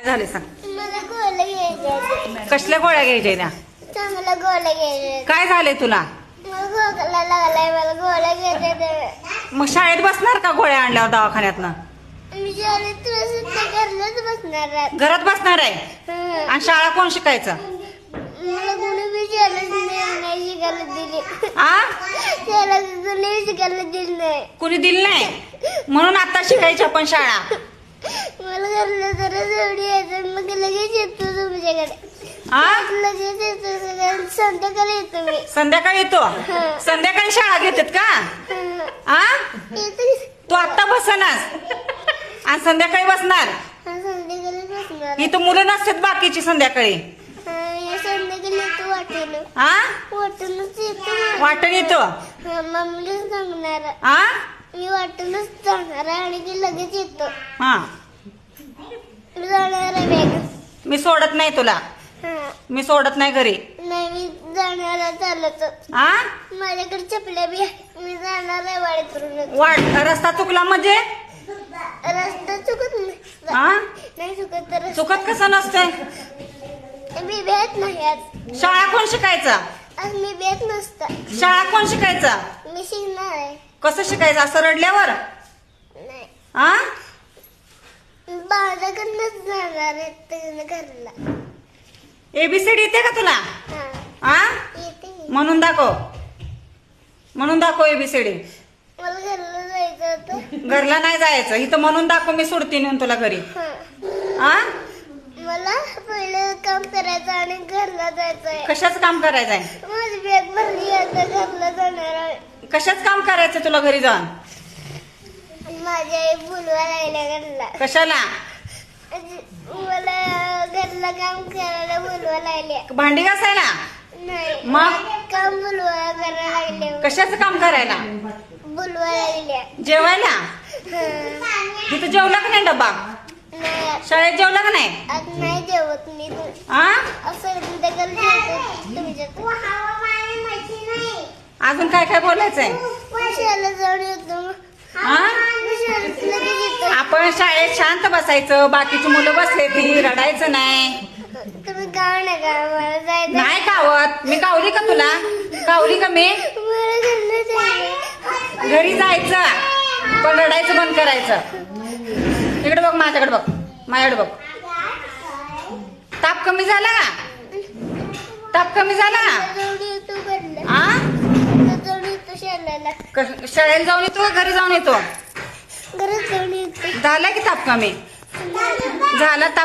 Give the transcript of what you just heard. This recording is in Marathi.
काय झाले सांग. मला गोळ्या घ्यायच्या. कसल्या गोळ्या घ्यायच्या त्या? चांगल्या गोळ्या घ्यायच्या. काय झाले तुला? मला खोकला लागलाय, मला गोळ्या घ्यायच्या. मग शाळेत बसणार का गोळ्या आणल्यावर दवाखान्यातनं? मी शाळेत तुला सुद्धा घरलाच बसणार आहे. घरात बसणार आहे? हं. आणि शाळा कोण शिकायचं? मला कोणी बी शाळेत नाही शिकायला दिली. आ त्याला कोणी शिकायला दिली नाही. कुणी दिलं नाही म्हणून आता शिकायची आपण शाळा. मला घरला जरा जोडी यायचं, मग लगेच येतो तुमच्याकडे. आ लगेच येतो, संध्याकाळी येतो मी. संध्याकाळी येतो? संध्याकाळी शाळा घेतात का? हं. आ येतो. तू आत्ता बसनास आणि संध्याकाळी बसणार? संध्याकाळी बसणार. इथं मुलं नसतात बाकीची संध्याकाळी. या संध्याकाळी येतो वाटेल. आ वाटूनच येतो. वाटण येतो? मम्मीलाच सांगणार. आ मी वाटूनच जाणार आहे आणि ती लगेच येतो. हा मी जाणार आहे बॅग. मी सोडत नाही तुला. मी सोडत नाही घरी. नाही, मी जाणार आहे चालत. आ माझ्याकडे चपल्या बी आहे. मी जाणार आहे वाडीतून. रस्ता चुकला म्हणजे? रस्ता चुकत आ नाही चुकत तर चुकत कसं नसतंय? मी भेट नाही आज. शाळा कोण शिकायचा? आज मी भेट नसता. शाळा कोण शिकायचा? मी शिकणार आहे. कसं शिकायचं? असं रडल्यावर? नाही, आ माझ्याकडनंच जाणार आहे त्याच्या घरला. एबीसीडी येते का तुला? हा, आ येते मी. म्हणून दाखव. म्हणून दाखव एबीसीडी. मला घरला जायचं होतं. घरला नाही जायचं. इथं म्हणून दाखव, मी सोडते नेऊन तुला घरी. हा. आ मला पहिलं काम करायचं आणि घरला जायचंय. कशाच काम करायचंय? माझी बॅग भरली, आता घरला जाणार आहे. कशाच काम करायचं तुला घरी जाऊन? माझी आई बोलवा लागल्या घरला. कशाला? मला घरला काम करायला बोलवा लागल्या. भांडी घासायला? नाही, मग? काम बोलवा करायला लागल्या. कशाचं काम करायला? बोलवा लागल्या. जेवायला? हं. तिथं जेवला का नाही डब्बा? नाही, शाळेत जेवला का नाही? आज नाही जेवत मी. आ असं संध्याकाळी जेवतो तुमच्यात. अजून काय काय बोलायचंय? शाळेला जाऊन येतो. आ मी शाळेत लगेच येतो. आपण शाळेत शांत बसायचं, बाकीची मुलं बसले ती रडायचं नाही. तुम्ही गाव नका, मला जायचं. नाही कावत. मी कावली का तुला? कावली का मी? मला घरला जायचं. घरी जायचं पण रडायचं बंद करायचं. इकडे बघ, माझ्याकडे बघ, माझ्याकडे बघ. ताप कमी झाला का? ताप कमी झाला? जाऊन येतो घरला. आ जाऊन येतो शाळेला. शाळेला जाऊन येतो का घरी जाऊन येतो? घरात जाऊन येतो. झाला की ताप कमी? झाला ताप